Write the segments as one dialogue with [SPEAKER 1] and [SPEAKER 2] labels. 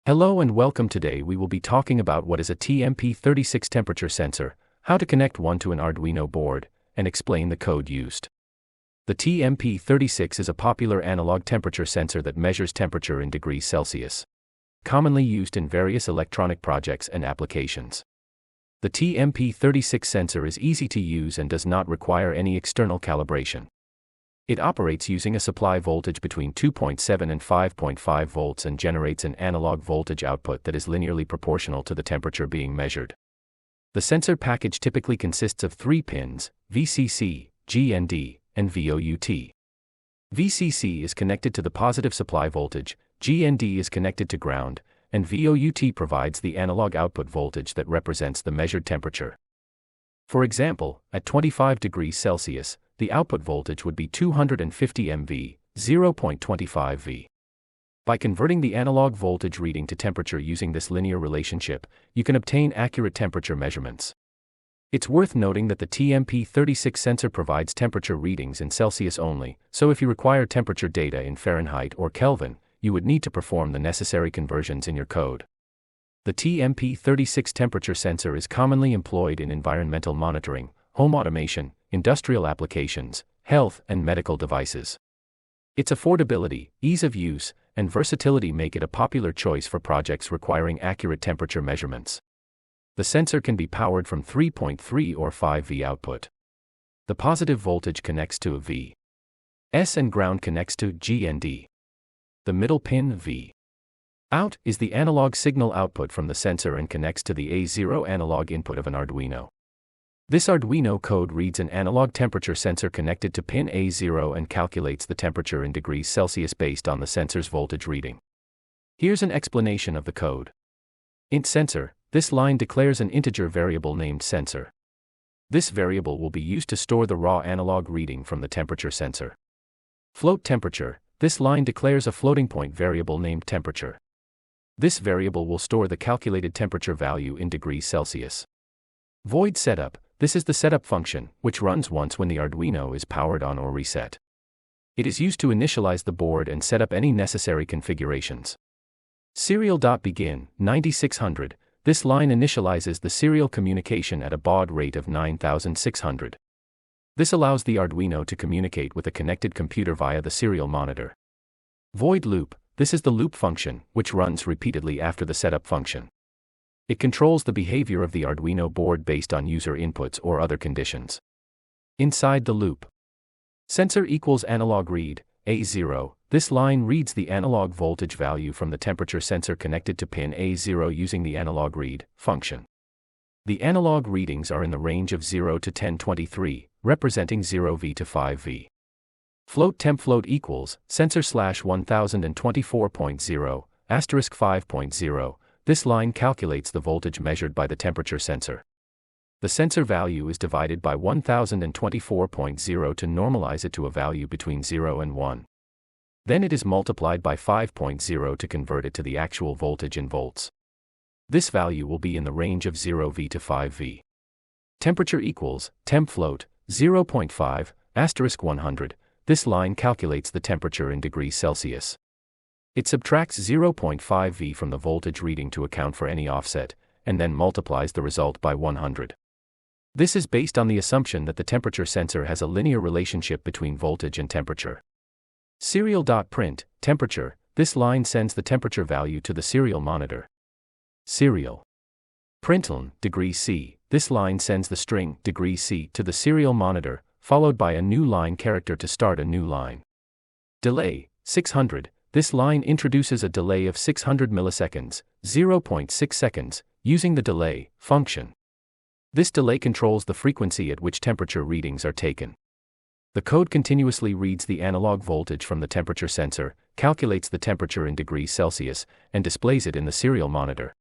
[SPEAKER 1] Hello and welcome. Today we will be talking about what is a TMP36 temperature sensor, how to connect one to an Arduino board, and explain the code used. The TMP36 is a popular analog temperature sensor that measures temperature in degrees Celsius, commonly used in various electronic projects and applications. The TMP36 sensor is easy to use and does not require any external calibration. It operates using a supply voltage between 2.7 and 5.5 volts and generates an analog voltage output that is linearly proportional to the temperature being measured. The sensor package typically consists of 3 pins, VCC, GND, and VOUT. VCC is connected to the positive supply voltage, GND is connected to ground, and VOUT provides the analog output voltage that represents the measured temperature. For example, at 25 degrees Celsius, the output voltage would be 250 mV, 0.25 V. By converting the analog voltage reading to temperature using this linear relationship, you can obtain accurate temperature measurements. It's worth noting that the TMP36 sensor provides temperature readings in Celsius only, so if you require temperature data in Fahrenheit or Kelvin, you would need to perform the necessary conversions in your code. The TMP36 temperature sensor is commonly employed in environmental monitoring, home automation, industrial applications, health and medical devices. Its affordability, ease of use, and versatility make it a popular choice for projects requiring accurate temperature measurements. The sensor can be powered from 3.3 or 5 V output. The positive voltage connects to a V/S and ground connects to GND. The middle pin V/out is the analog signal output from the sensor and connects to the A0 analog input of an Arduino. This Arduino code reads an analog temperature sensor connected to pin A0 and calculates the temperature in degrees Celsius based on the sensor's voltage reading. Here's an explanation of the code. Int sensor, this line declares an integer variable named sensor. This variable will be used to store the raw analog reading from the temperature sensor. Float temperature, this line declares a floating point variable named temperature. This variable will store the calculated temperature value in degrees Celsius. Void setup, this is the setup function, which runs once when the Arduino is powered on or reset. It is used to initialize the board and set up any necessary configurations. Serial.begin, 9600, this line initializes the serial communication at a baud rate of 9600. This allows the Arduino to communicate with a connected computer via the serial monitor. Void loop, this is the loop function, which runs repeatedly after the setup function. It controls the behavior of the Arduino board based on user inputs or other conditions. Inside the loop. Sensor equals analog read, A0, this line reads the analog voltage value from the temperature sensor connected to pin A0 using the analog read function. The analog readings are in the range of 0 to 1023, representing 0V to 5V. Float temp float equals sensor /1024.0, asterisk 5.0, this line calculates the voltage measured by the temperature sensor. The sensor value is divided by 1024.0 to normalize it to a value between 0 and 1. Then it is multiplied by 5.0 to convert it to the actual voltage in volts. This value will be in the range of 0V to 5V. Temperature equals temp float 0.5, asterisk 100, this line calculates the temperature in degrees Celsius. It subtracts 0.5 V from the voltage reading to account for any offset, and then multiplies the result by 100. This is based on the assumption that the temperature sensor has a linear relationship between voltage and temperature. Serial.print, temperature, this line sends the temperature value to the serial monitor. Serial. Println, degrees C, this line sends the string, degrees C, to the serial monitor, followed by a new line character to start a new line. Delay, 600. This line introduces a delay of 600 milliseconds, 0.6 seconds, using the delay function. This delay controls the frequency at which temperature readings are taken. The code continuously reads the analog voltage from the temperature sensor, calculates the temperature in degrees Celsius, and displays it in the serial monitor.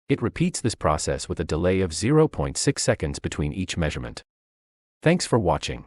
[SPEAKER 1] It repeats this process with a delay of 0.6 seconds between each measurement. Thanks for watching.